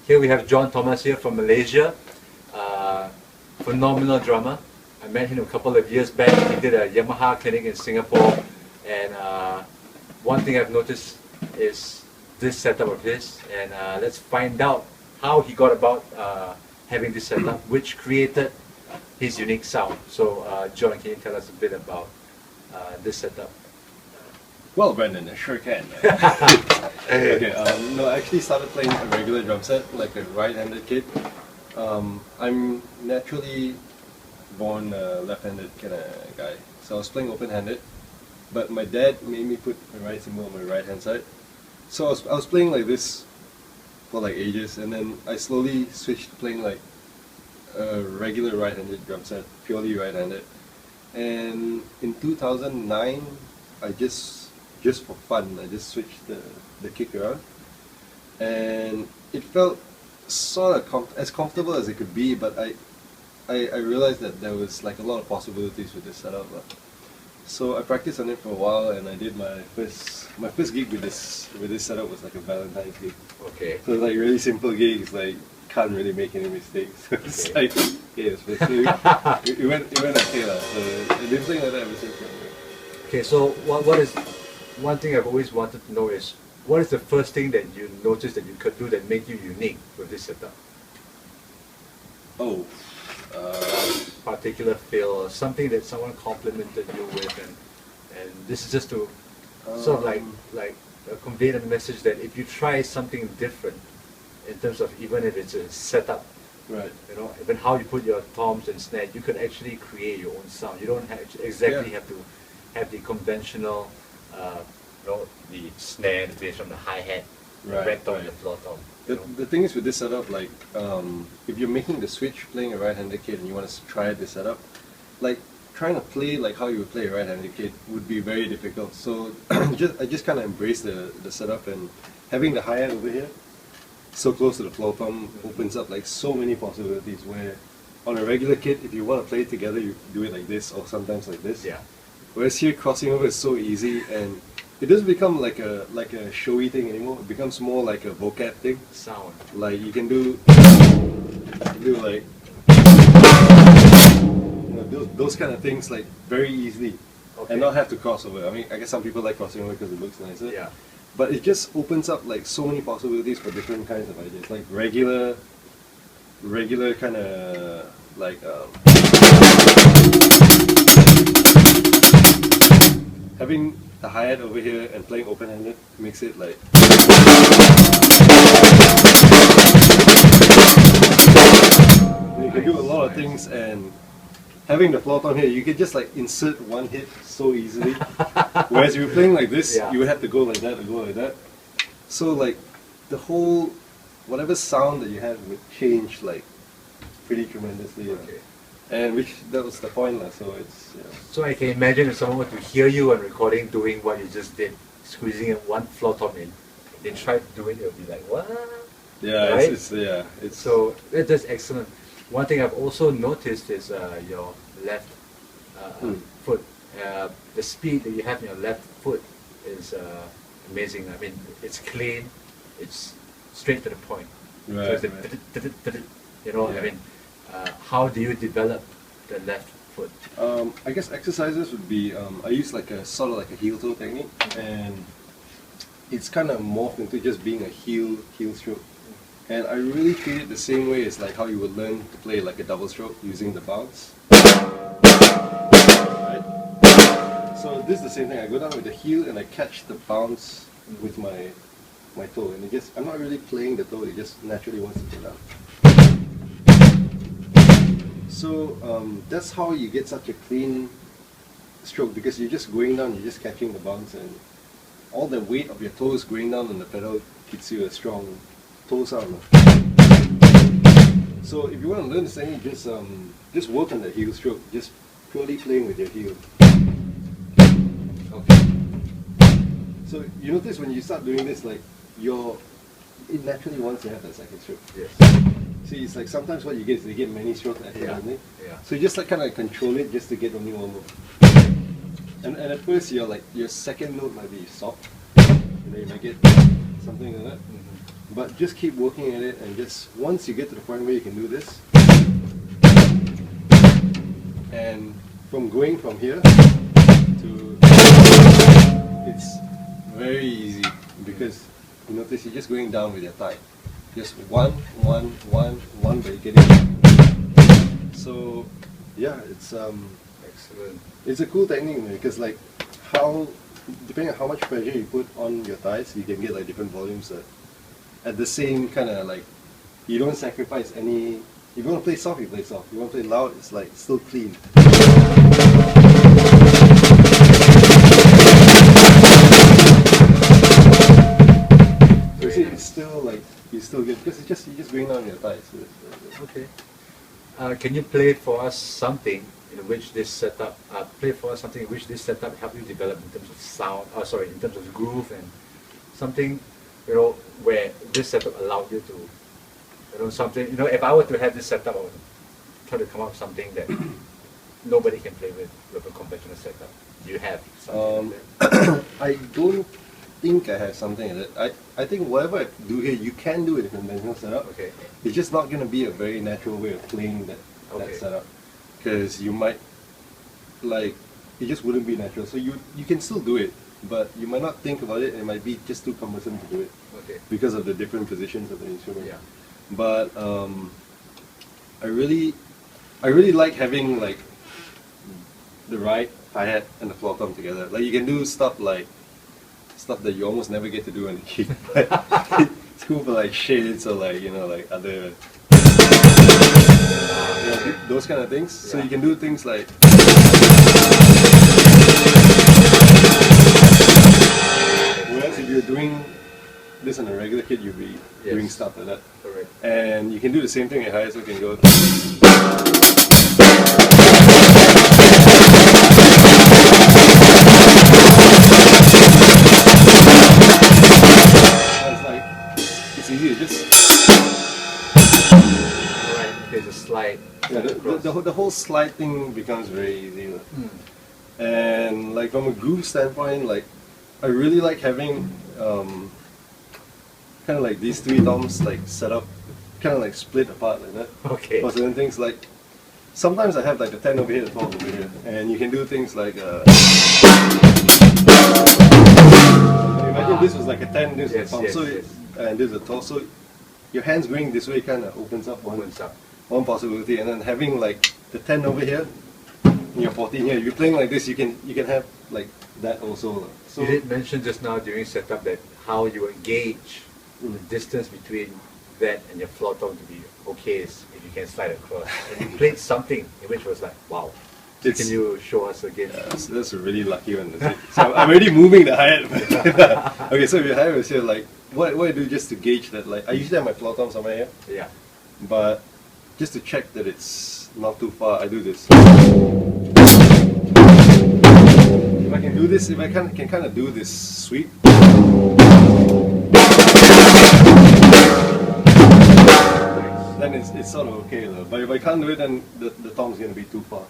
Here we have John Thomas here from Malaysia, phenomenal drummer. I met him a couple of years back. He did a Yamaha clinic in Singapore, and one thing I've noticed is this setup of his, and let's find out how he got about having this setup, which created his unique sound. So John, can you tell us a bit about this setup? Well, Brendan, I sure can. Okay, no, I actually started playing a regular drum set, like a right-handed kid. I'm naturally born a left-handed kind of guy, so I was playing open-handed. But my dad made me put my right cymbal on my right-hand side. So I was playing like this for like ages, and then I slowly switched to playing like a regular right-handed drum set, purely right-handed. And in 2009, I just for fun, I just switched the kick around, and it felt sort of as comfortable as it could be. But I realized that there was like a lot of possibilities with this setup. So I practiced on it for a while, and I did my first gig with this setup was like a Valentine's gig. Okay. So like really simple gigs, like can't really make any mistakes. It's like it went okay lah. So I've been playing like that ever since. Okay, so what is one thing I've always wanted to know is what is the first thing that you noticed that you could do that made you unique with this setup? Oh. Particular feel or something that someone complimented you with, and this is just to sort of like convey the message that if you try something different in terms of even if it's a setup, right? You know, even how you put your toms and snare, you could actually create your own sound. You don't have exactly have to have the conventional, the snare, the bass from the hi-hat, the red tom, the floor tom. The thing is with this setup, like, if you're making the switch playing a right-handed kid and you want to try this setup, like, trying to play like how you would play a right-handed kid would be very difficult. So I just kind of embraced the setup, and having the hi-hat over here, so close to the floor tom, opens up like so many possibilities where on a regular kit, if you want to play it together, you do it like this or sometimes like this. Yeah. Whereas here, crossing over is so easy, and it doesn't become like a showy thing anymore. It becomes more like a vocab thing. Sound. Like you can do like those kind of things like very easily, and not have to cross over. I mean, I guess some people like crossing over because it looks nicer. Yeah. But it just opens up like so many possibilities for different kinds of ideas. Like regular kind of like having the hi-hat over here and playing open-handed makes it like you can do a lot of things, and having the floor tom here, you can just like insert one hit so easily. Whereas if you're playing like this, you would have to go like that or go like that. So like the whole whatever sound that you have would change like pretty tremendously. Okay. And that was the point, so it's. So I can imagine if someone were to hear you on recording doing what you just did, squeezing in one floor tom in, they try to do it, they'll be like, what? Yeah, right? It's so that's excellent. One thing I've also noticed is your left foot. The speed that you have in your left foot is amazing. I mean, it's clean, it's straight to the point. Right. So I mean. How do you develop the left foot? I guess exercises would be I use like a sort of like a heel toe technique, and it's kind of morphed into just being a heel stroke. And I really treat it the same way as like how you would learn to play like a double stroke using the bounce. Right. So this is the same thing. I go down with the heel and I catch the bounce with my toe, and I'm not really playing the toe. It just naturally wants to go down. So that's how you get such a clean stroke, because you're just going down, you're just catching the bounce, and all the weight of your toes going down on the pedal gives you a strong toe sound. So if you want to learn this thing, just work on the heel stroke, just purely playing with your heel. Okay. So you notice when you start doing this, like it naturally wants to have that second stroke. Yes. See, it's like sometimes what you get is they get many strokes accidentally. Yeah. So you just like kind of control it just to get only one move. And at first your second note might be soft. You might get something like that. but just keep working at it, and just once you get to the point where you can do this, and from going from here to, it's very easy because you notice you're just going down with your thigh. Just one, but you get it. So yeah, Excellent. it's a cool technique because like depending on how much pressure you put on your thighs, you can get like different volumes at the same kind of like, you don't sacrifice any. If you want to play soft, you play soft. If you want to play loud, it's like still clean. You see, it's still like, you still get, because you're just going down your thighs. Okay. Can you play for us something in which this setup helped you develop in terms of sound? In terms of groove and something, where this setup allowed you to, something. If I were to have this setup, I would try to come up with something that nobody can play with a conventional setup. Do you have something like that? I don't think I have something like that. I think whatever I do here, you can do it in a conventional setup. Okay. It's just not going to be a very natural way of playing that setup, because you might, like, it just wouldn't be natural. So you can still do it, but you might not think about it. It might be just too cumbersome to do it because of the different positions of the instrument. Yeah. But I really like having like the right hi-hat and the floor tom together. Like you can do stuff that you almost never get to do on the key. But it's cool for like shades or like like other those kind of things. So you can do things like whereas if you're doing this on a regular kit, you'll be doing stuff like that. Correct. And you can do the same thing at hi-hat, so you can go. It's easy to just. Alright, there's a slide. Yeah, the whole slide thing becomes very easy. And like from a groove standpoint, like I really like having kind of like these three toms like set up, kind of like split apart like that. Okay. For certain things, like sometimes I have like the 10 over here, the 12 over here, and you can do things like. Imagine this was like a 10, this was a tom, and this is a 12. So your hands going this way kind of opens up one possibility, and then having like the 10 over here and your 14 here. If you're playing like this, you can have like that also. So you did mention just now during setup that how you engage the distance between that and your floor tom to be okay is if you can slide across. And you played something which was like, wow. So can you show us again? So that's a really lucky one. So I'm already moving the hi-hat. Okay, so if your hi-hat was here, like what I do just to gauge that, like I usually have my floor tom somewhere here. Yeah. But just to check that it's not too far, I do this. If I can do this, if I can kind of do this sweep. Then it's sort of okay though. But if I can't do it, then the tom's going to be too far.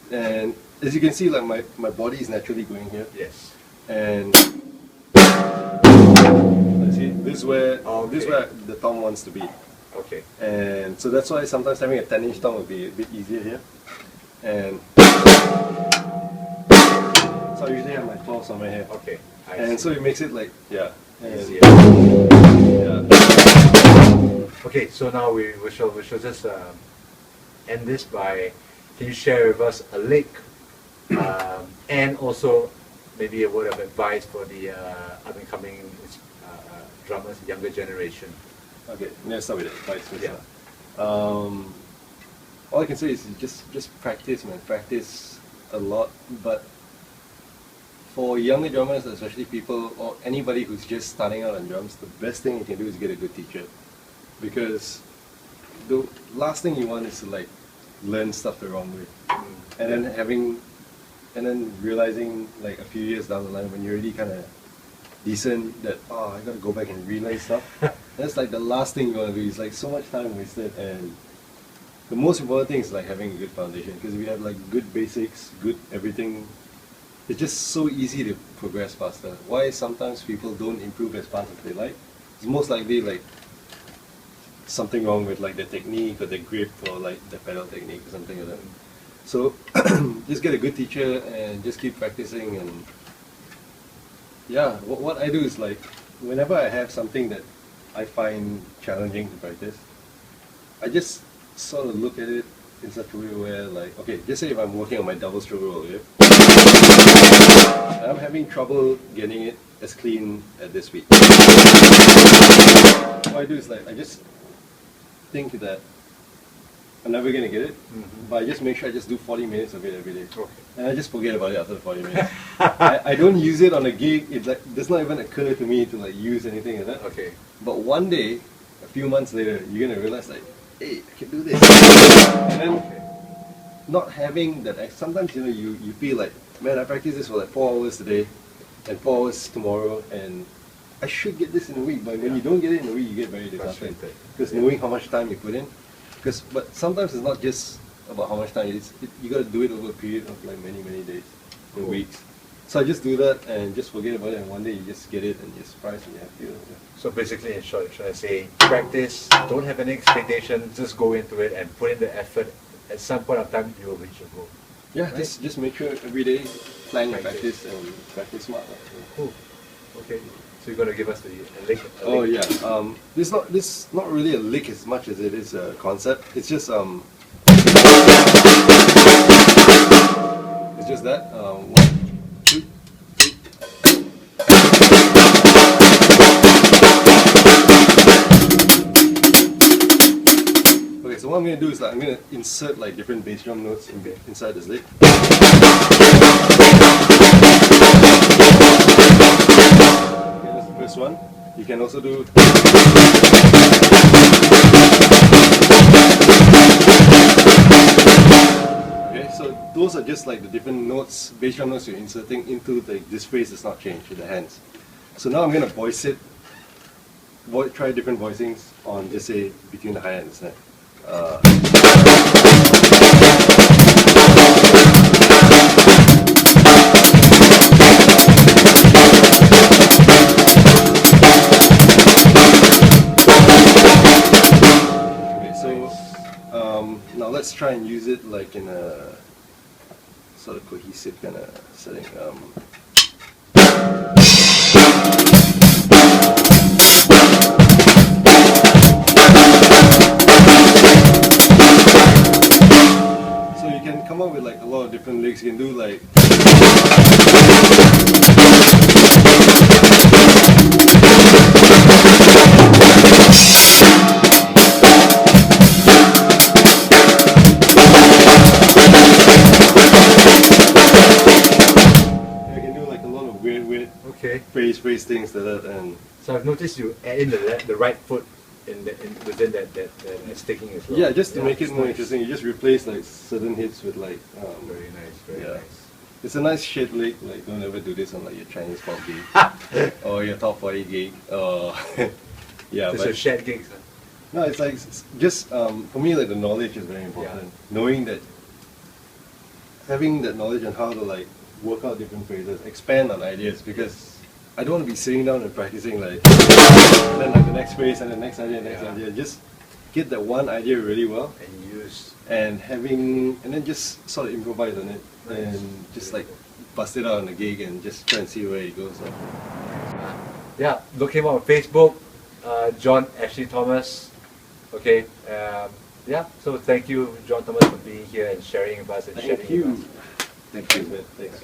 And as you can see, like my body is naturally going here. Yes. And see, this is where the tom wants to be. Okay. And so that's why sometimes having a 10-inch tom would be a bit easier here. And so I usually have my 12 somewhere here. Okay. And so it makes it like easier. Yeah. Okay, so now we shall just end this by, can you share with us a lick and also maybe a word of advice for the up-and-coming drummers, younger generation? Okay, let's start with advice first. Yeah. All I can say is just practice, man. Practice a lot. But for younger drummers, especially people or anybody who's just starting out on drums, the best thing you can do is get a good teacher. Because the last thing you want is to like learn stuff the wrong way, and then realizing like a few years down the line when you're already kind of decent that I gotta go back and relearn stuff. That's like the last thing you want to do. It's like so much time wasted, and the most important thing is like having a good foundation, because if you have like good basics, good everything, it's just so easy to progress faster. Why sometimes people don't improve as fast as they like? it's most likely like something wrong with like the technique or the grip or like the pedal technique or something like that. So just get a good teacher and just keep practicing. And yeah, what I do is like whenever I have something that I find challenging to practice, I just sort of look at it in such a way where like, okay, just say if I'm working on my double stroke roll, okay? And I'm having trouble getting it as clean at this speed. What I do is like, I just think that I'm never going to get it, but I just make sure I just do 40 minutes of it every day. Okay. And I just forget about it after the 40 minutes. I don't use it on a gig. It like does not even occur to me to like use anything like that. Okay. But one day, a few months later, you're gonna realize like, hey, I can do this. And then not having that, sometimes you know you feel like, man, I practice this for like 4 hours today, and 4 hours tomorrow, and I should get this in a week. But when you don't get it in a week, you get very disheartened because knowing how much time you put in. But sometimes it's not just about how much time. You got to do it over a period of like many days, or weeks. So I just do that and just forget about it, and one day you just get it and you're surprised and you're happy. So basically, in short, should I say, practice, don't have any expectations, just go into it and put in the effort. At some point of time, you will reach your goal. Yeah, Right. just make sure every day plan your practice and practice smart. Cool. Okay. So you're gonna give us a link. Oh yeah. This not really a lick as much as it is a concept. It's just It's just that 1, 2, 3. Okay, so what I'm gonna do is like I'm gonna insert like different bass drum notes inside this lick. First one. You can also do. Okay, so those are just like the different notes, bass drum notes you're inserting into this phrase does not change with the hands. So now I'm going to voice it, try different voicings on, just say, between the hi and the snare. Now let's try and use it like in a sort of cohesive kind of setting. So you can come up with like a lot of different licks. You can do like. Phrase things like that, and so I've noticed you add in the right foot within that sticking as well. Yeah, just to make it more nice. interesting, you just replace like certain hits with like. Very nice, very nice. It's a nice shit lick. Like don't ever do this on like your Chinese pop gig or your top 40 gig. Yeah, It's a shared gigs. Huh? No, it's like just for me like the knowledge is very important. Yeah. Knowing that, having that knowledge on how to like work out different phrases, expand on ideas, because I don't want to be sitting down and practicing like, and then like the next phrase and the next idea, idea. Just get that one idea really well And use. and then just sort of improvise on it and just like bust it out on the gig and just try and see where it goes. Yeah, look him up on Facebook, John Ashley Thomas. Okay. Yeah. So thank you, John Thomas, for being here and sharing with us and Thank sharing you. with us. Thank you, man. Thanks.